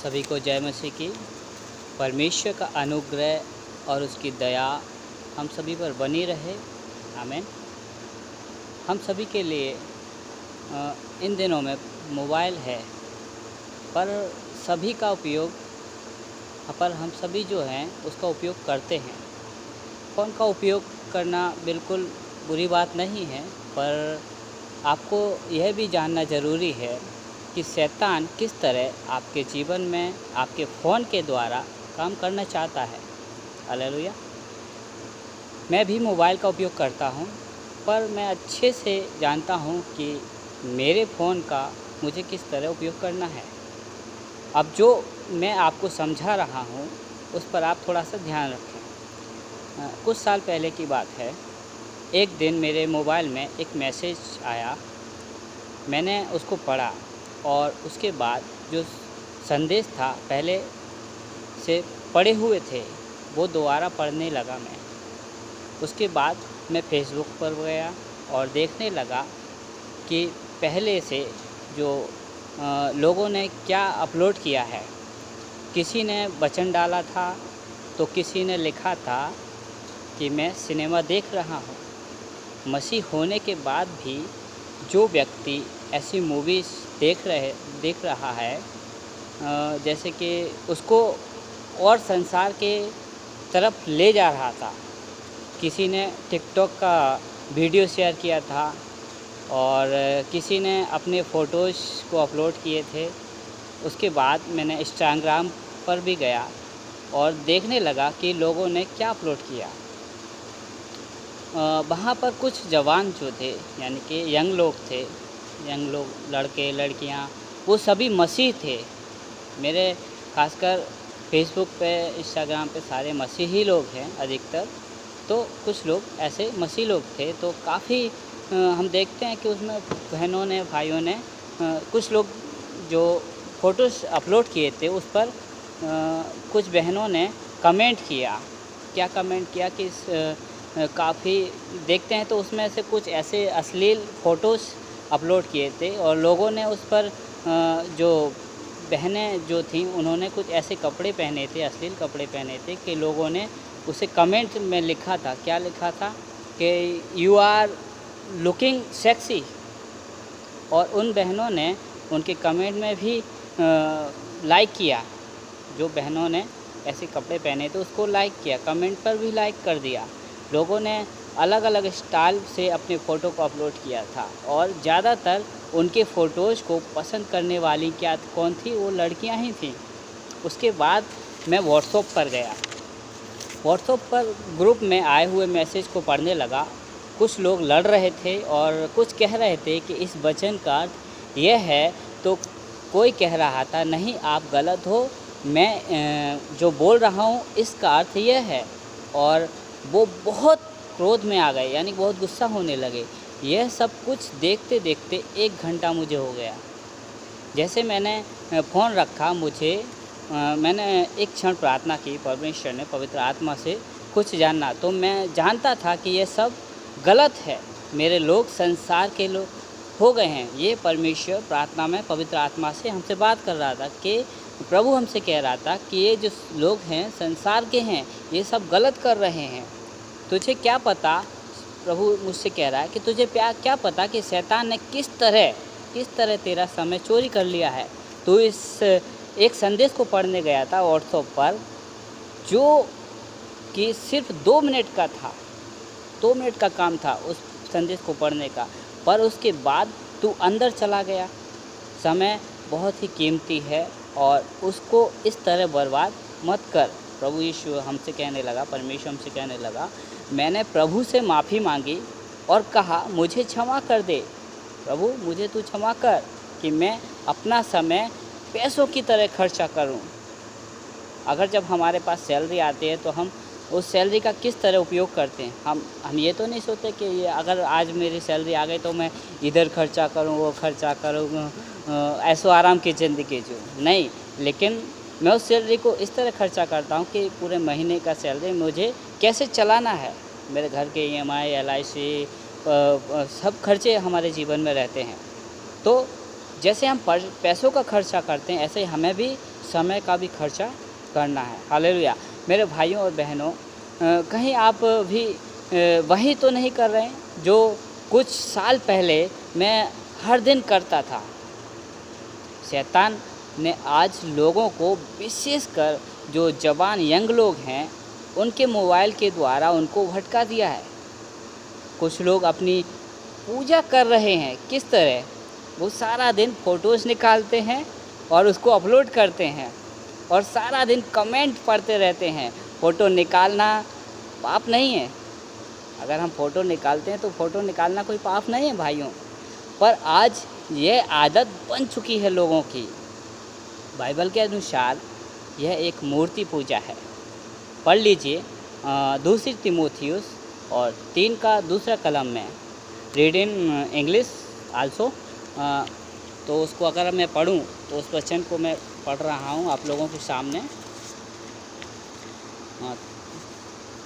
सभी को जय मसीह की। परमेश्वर का अनुग्रह और उसकी दया हम सभी पर बनी रहे। आमीन। हम सभी के लिए इन दिनों में मोबाइल है, पर सभी का उपयोग पर हम सभी जो हैं उसका उपयोग करते हैं। फ़ोन का उपयोग करना बिल्कुल बुरी बात नहीं है, पर आपको यह भी जानना ज़रूरी है कि शैतान किस तरह आपके जीवन में आपके फ़ोन के द्वारा काम करना चाहता है। हालेलुया। मैं भी मोबाइल का उपयोग करता हूँ, पर मैं अच्छे से जानता हूँ कि मेरे फ़ोन का मुझे किस तरह उपयोग करना है। अब जो मैं आपको समझा रहा हूँ उस पर आप थोड़ा सा ध्यान रखें। कुछ साल पहले की बात है। एक दिन मेरे मोबाइल में एक मैसेज आया, मैंने उसको पढ़ा और उसके बाद जो संदेश था पहले से पढ़े हुए थे वो दोबारा पढ़ने लगा मैं। उसके बाद मैं फ़ेसबुक पर गया और देखने लगा कि पहले से जो लोगों ने क्या अपलोड किया है। किसी ने वचन डाला था तो किसी ने लिखा था कि मैं सिनेमा देख रहा हूँ। मसीह होने के बाद भी जो व्यक्ति ऐसी मूवीज़ देख रहा है, जैसे कि उसको और संसार के तरफ ले जा रहा था। किसी ने टिकटॉक का वीडियो शेयर किया था और किसी ने अपने फ़ोटोज़ को अपलोड किए थे। उसके बाद मैंने इंस्टाग्राम पर भी गया और देखने लगा कि लोगों ने क्या अपलोड किया। वहाँ पर कुछ जवान जो थे, यानी कि यंग लोग थे, यंग लोग, लड़के लड़कियाँ, वो सभी मसीह थे। मेरे खासकर फेसबुक पे, इंस्टाग्राम पे सारे मसीही लोग हैं अधिकतर। तो कुछ लोग ऐसे मसीह लोग थे, तो काफ़ी हम देखते हैं कि उसमें बहनों ने, भाइयों ने, कुछ लोग जो फ़ोटोज़ अपलोड किए थे उस पर कुछ बहनों ने कमेंट किया। क्या कमेंट किया कि काफ़ी देखते हैं तो उसमें से कुछ ऐसे अश्लील फ़ोटोज़ अपलोड किए थे और लोगों ने उस पर जो बहनें जो थीं उन्होंने कुछ ऐसे कपड़े पहने थे, अश्लील कपड़े पहने थे कि लोगों ने उसे कमेंट में लिखा था। क्या लिखा था कि यू आर लुकिंग सेक्सी। और उन बहनों ने उनके कमेंट में भी लाइक किया। जो बहनों ने ऐसे कपड़े पहने थे उसको लाइक किया, कमेंट पर भी लाइक कर दिया। लोगों ने अलग अलग स्टाइल से अपने फ़ोटो को अपलोड किया था और ज़्यादातर उनके फ़ोटोज़ को पसंद करने वाली कौन थी? वो लड़कियां ही थीं। उसके बाद मैं व्हाट्सएप पर गया। व्हाट्सएप पर ग्रुप में आए हुए मैसेज को पढ़ने लगा। कुछ लोग लड़ रहे थे और कुछ कह रहे थे कि इस वचन का अर्थ यह है, तो कोई कह रहा था नहीं, आप गलत हो, मैं जो बोल रहा हूँ इसका अर्थ यह है। और वो बहुत क्रोध में आ गए, यानी बहुत गुस्सा होने लगे। यह सब कुछ देखते देखते 1 घंटा मुझे हो गया। जैसे मैंने फ़ोन रखा, मैंने एक क्षण प्रार्थना की, परमेश्वर ने पवित्र आत्मा से कुछ जानना। तो मैं जानता था कि यह सब गलत है। मेरे लोग संसार के लोग हो गए हैं। ये परमेश्वर प्रार्थना में पवित्र आत्मा से हमसे बात कर रहा था कि प्रभु हमसे कह रहा था कि ये जो लोग हैं संसार के हैं, ये सब गलत कर रहे हैं। तुझे क्या पता, प्रभु मुझसे कह रहा है कि तुझे क्या पता कि शैतान ने किस तरह तेरा समय चोरी कर लिया है। तो इस एक संदेश को पढ़ने गया था व्हाट्सएप पर, जो कि सिर्फ 2 मिनट का था। 2 मिनट का काम था उस संदेश को पढ़ने का, पर उसके बाद तू अंदर चला गया। समय बहुत ही कीमती है और उसको इस तरह बर्बाद मत कर। प्रभु यीशु हमसे कहने लगा, परमेश्वर हमसे कहने लगा। मैंने प्रभु से माफ़ी मांगी और कहा मुझे क्षमा कर दे प्रभु, मुझे तू क्षमा कर कि मैं अपना समय पैसों की तरह खर्चा करूं। अगर जब हमारे पास सैलरी आती है तो हम उस सैलरी का किस तरह उपयोग करते हैं। हम ये तो नहीं सोचते कि ये अगर आज मेरी सैलरी आ गई तो मैं इधर खर्चा करूं, वो खर्चा करूं, ऐशो आराम की ज़िंदगी जीऊं। नहीं, लेकिन मैं उस सैलरी को इस तरह खर्चा करता हूं कि पूरे महीने का सैलरी मुझे कैसे चलाना है। मेरे घर के EMI, LIC, सब खर्चे हमारे जीवन में रहते हैं। तो जैसे हम पैसों का खर्चा करते हैं, ऐसे ही हमें भी समय का भी खर्चा करना है। हालेलुया। मेरे भाइयों और बहनों, कहीं आप भी वही तो नहीं कर रहे हैं जो कुछ साल पहले मैं हर दिन करता था। शैतान ने आज लोगों को, विशेषकर जो जवान यंग लोग हैं, उनके मोबाइल के द्वारा उनको भटका दिया है। कुछ लोग अपनी पूजा कर रहे हैं, किस तरह? वो सारा दिन फ़ोटोज़ निकालते हैं और उसको अपलोड करते हैं और सारा दिन कमेंट पढ़ते रहते हैं। फ़ोटो निकालना पाप नहीं है। अगर हम फ़ोटो निकालते हैं तो फ़ोटो निकालना कोई पाप नहीं है भाइयों। पर आज ये आदत बन चुकी है लोगों की। बाइबल के अनुसार यह एक मूर्ति पूजा है। पढ़ लीजिए दूसरी तीमुथियुस और 3 का दूसरा कलम में, रीड इन इंग्लिश आल्सो। तो उसको अगर मैं पढ़ूं तो उस वचन को मैं पढ़ रहा हूं आप लोगों के सामने।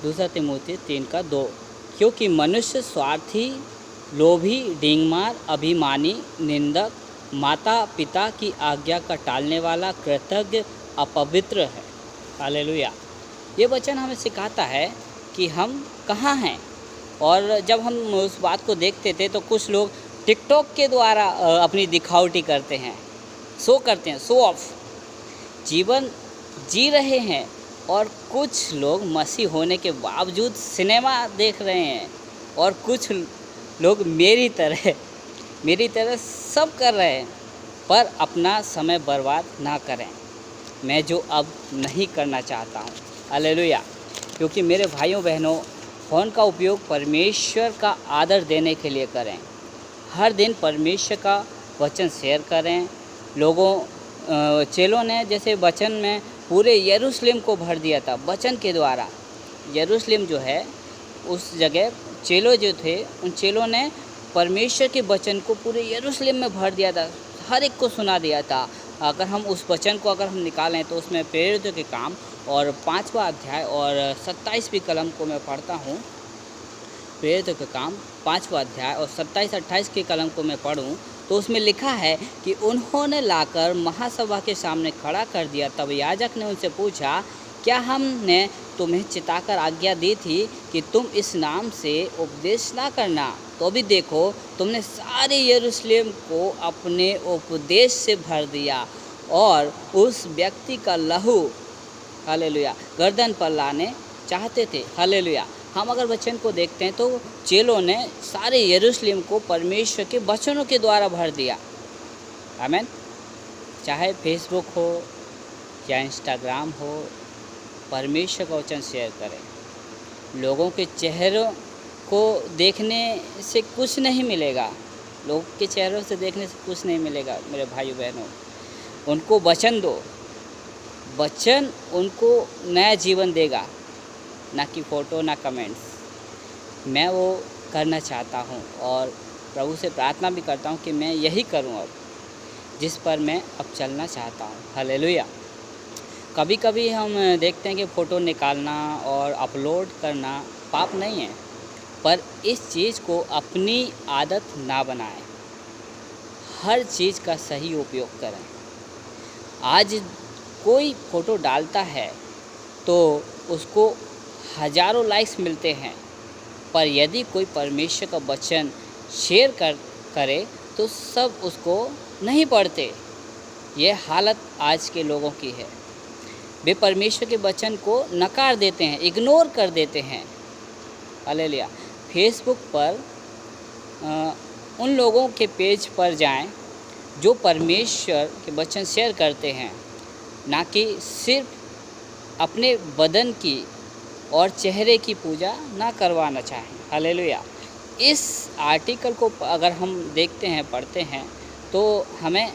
दूसरा तीमुथियुस 3 का 2। क्योंकि मनुष्य स्वार्थी, लोभी, डींगमार, अभिमानी, निंदक, माता पिता की आज्ञा का टालने वाला, कृतज्ञ, अपवित्र है। हालेलुया। ये वचन हमें सिखाता है कि हम कहाँ हैं। और जब हम उस बात को देखते थे तो कुछ लोग टिकटॉक के द्वारा अपनी दिखावटी करते हैं, शो करते हैं, शो ऑफ जीवन जी रहे हैं। और कुछ लोग मसीह होने के बावजूद सिनेमा देख रहे हैं। और कुछ लोग मेरी तरह सब कर रहे हैं। पर अपना समय बर्बाद ना करें, मैं जो अब नहीं करना चाहता हूँ। हालेलुया। क्योंकि मेरे भाइयों बहनों, फ़ोन का उपयोग परमेश्वर का आदर देने के लिए करें। हर दिन परमेश्वर का वचन शेयर करें। चेलों ने जैसे वचन में पूरे यरूशलेम को भर दिया था वचन के द्वारा। यरूशलेम जो है, उस जगह चेलों जो थे, उन चेलों ने परमेश्वर के वचन को पूरे यरूशलेम में भर दिया था, हर एक को सुना दिया था। अगर हम उस वचन को अगर हम निकालें तो उसमें प्रेरितों के काम और 5वां अध्याय और 27वीं कलम को मैं पढ़ता हूँ। प्रेरितों के काम 5वां अध्याय और 27-28 की कलम को मैं पढ़ूँ तो उसमें लिखा है कि उन्होंने लाकर महासभा के सामने खड़ा कर दिया। तब याजक ने उनसे पूछा, क्या हमने तुम्हें चिताकर आज्ञा दी थी कि तुम इस नाम से उपदेश ना करना? तो भी देखो, तुमने सारे यरूशलेम को अपने उपदेश से भर दिया और उस व्यक्ति का लहू, हालेलुया, गर्दन पर लाने चाहते थे। हालेलुया। हम अगर वचन को देखते हैं तो चेलों ने सारे यरूशलेम को परमेश्वर के वचनों के द्वारा भर दिया। आमीन। चाहे फेसबुक हो या इंस्टाग्राम हो, परमेश्वर का वचन शेयर करें। लोगों के चेहरों को देखने से कुछ नहीं मिलेगा, लोगों के चेहरों से देखने से कुछ नहीं मिलेगा। मेरे भाइयों बहनों, उनको वचन दो, वचन उनको नया जीवन देगा, ना कि फ़ोटो, ना कमेंट्स। मैं वो करना चाहता हूँ और प्रभु से प्रार्थना भी करता हूँ कि मैं यही करूँ अब, जिस पर मैं अब चलना चाहता हूँ। हालेलुया। कभी कभी हम देखते हैं कि फ़ोटो निकालना और अपलोड करना पाप नहीं है, पर इस चीज़ को अपनी आदत ना बनाएं। हर चीज़ का सही उपयोग करें। आज कोई फ़ोटो डालता है तो उसको हज़ारों लाइक्स मिलते हैं, पर यदि कोई परमेश्वर का वचन शेयर करे तो सब उसको नहीं पढ़ते। ये हालत आज के लोगों की है। वे परमेश्वर के वचन को नकार देते हैं, इग्नोर कर देते हैं। हालेलुया। फेसबुक पर उन लोगों के पेज पर जाएं जो परमेश्वर के वचन शेयर करते हैं, ना कि सिर्फ अपने बदन की और चेहरे की पूजा ना करवाना चाहें। हालेलुया। इस आर्टिकल को अगर हम देखते हैं, पढ़ते हैं, तो हमें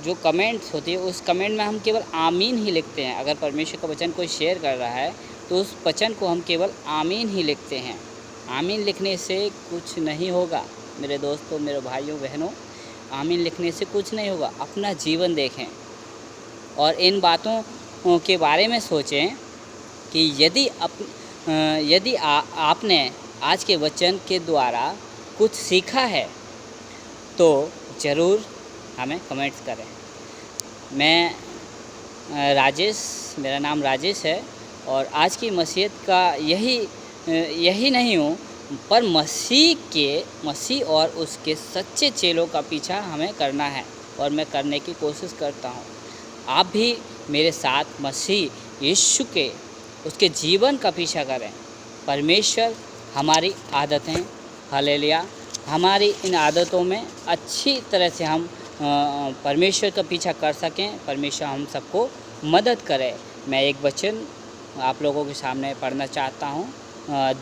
जो कमेंट्स होती है उस कमेंट में हम केवल आमीन ही लिखते हैं। अगर परमेश्वर का वचन कोई शेयर कर रहा है तो उस वचन को हम केवल आमीन ही लिखते हैं। आमीन लिखने से कुछ नहीं होगा मेरे दोस्तों, मेरे भाइयों बहनों, आमीन लिखने से कुछ नहीं होगा। अपना जीवन देखें और इन बातों के बारे में सोचें कि यदि आपने आज के वचन के द्वारा कुछ सीखा है तो ज़रूर हमें कमेंट्स करें। मैं राजेश, मेरा नाम राजेश है और आज की मसीहत का यही नहीं हूँ, पर मसीह और उसके सच्चे चेलों का पीछा हमें करना है और मैं करने की कोशिश करता हूँ। आप भी मेरे साथ मसीह यीशु के उसके जीवन का पीछा करें। परमेश्वर हमारी आदतें, हालेलुया, हमारी इन आदतों में अच्छी तरह से हम परमेश्वर का पीछा कर सकें। परमेश्वर हम सबको मदद करे। मैं एक वचन आप लोगों के सामने पढ़ना चाहता हूँ।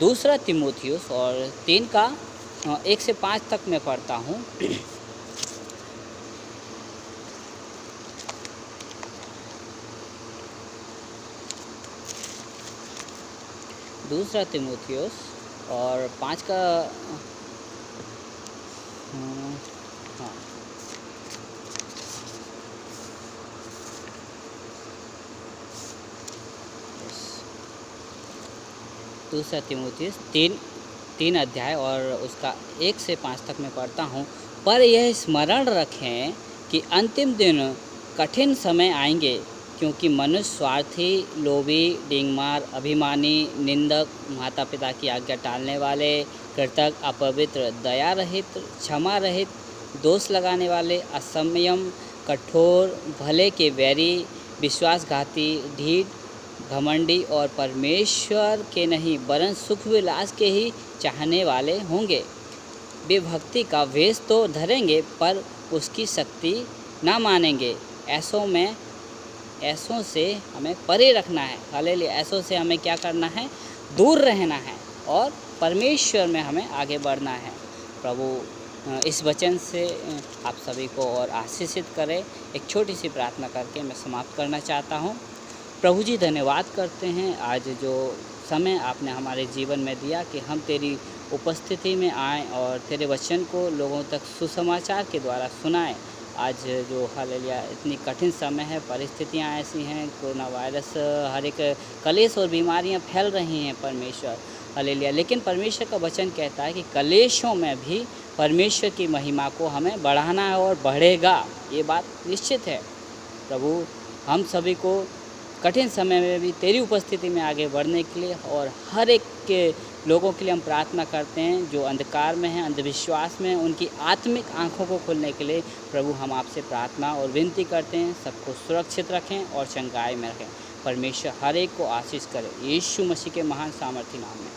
दूसरा तीमुथियुस और 3 का 1 से 5 तक मैं पढ़ता हूँ। दूसरा तीमुथियुस और 5 का हाँ, दूसरा तीमुथियुस 3 अध्याय और उसका 1 से 5 तक मैं पढ़ता हूँ। पर यह स्मरण रखें कि अंतिम दिन कठिन समय आएंगे, क्योंकि मनुष्य स्वार्थी, लोभी, डींगमार, अभिमानी, निंदक, माता पिता की आज्ञा टालने वाले, कृतज्ञ, अपवित्र, दया रहित, क्षमा रहित, दोष लगाने वाले, असंयम, कठोर, भले के वैरी, विश्वासघाती, ढीठ, घमंडी और परमेश्वर के नहीं वरन सुख विलास के ही चाहने वाले होंगे। वे भक्ति का वेश तो धरेंगे पर उसकी शक्ति ना मानेंगे। ऐसों से हमें परे रखना है। हालेलुया, ऐसों से हमें क्या करना है? दूर रहना है और परमेश्वर में हमें आगे बढ़ना है। प्रभु इस वचन से आप सभी को और आशीषित करें। एक छोटी सी प्रार्थना करके मैं समाप्त करना चाहता हूँ। प्रभु जी, धन्यवाद करते हैं आज जो समय आपने हमारे जीवन में दिया कि हम तेरी उपस्थिति में आएँ और तेरे वचन को लोगों तक सुसमाचार के द्वारा सुनाएं। आज जो हालेलुया इतनी कठिन समय है, परिस्थितियां ऐसी हैं, कोरोना वायरस, हर एक कलेश और बीमारियां फैल रही हैं परमेश्वर, हालेलुया। लेकिन परमेश्वर का वचन कहता है कि कलेशों में भी परमेश्वर की महिमा को हमें बढ़ाना है और बढ़ेगा, ये बात निश्चित है। प्रभु हम सभी को कठिन समय में भी तेरी उपस्थिति में आगे बढ़ने के लिए और हर एक के लोगों के लिए हम प्रार्थना करते हैं जो अंधकार में हैं, अंधविश्वास में हैं, उनकी आत्मिक आंखों को खोलने के लिए प्रभु हम आपसे प्रार्थना और विनती करते हैं। सबको सुरक्षित रखें और चंगाई में रखें। परमेश्वर हर एक को आशीष करे, यीशु मसीह के महान सामर्थी नाम में।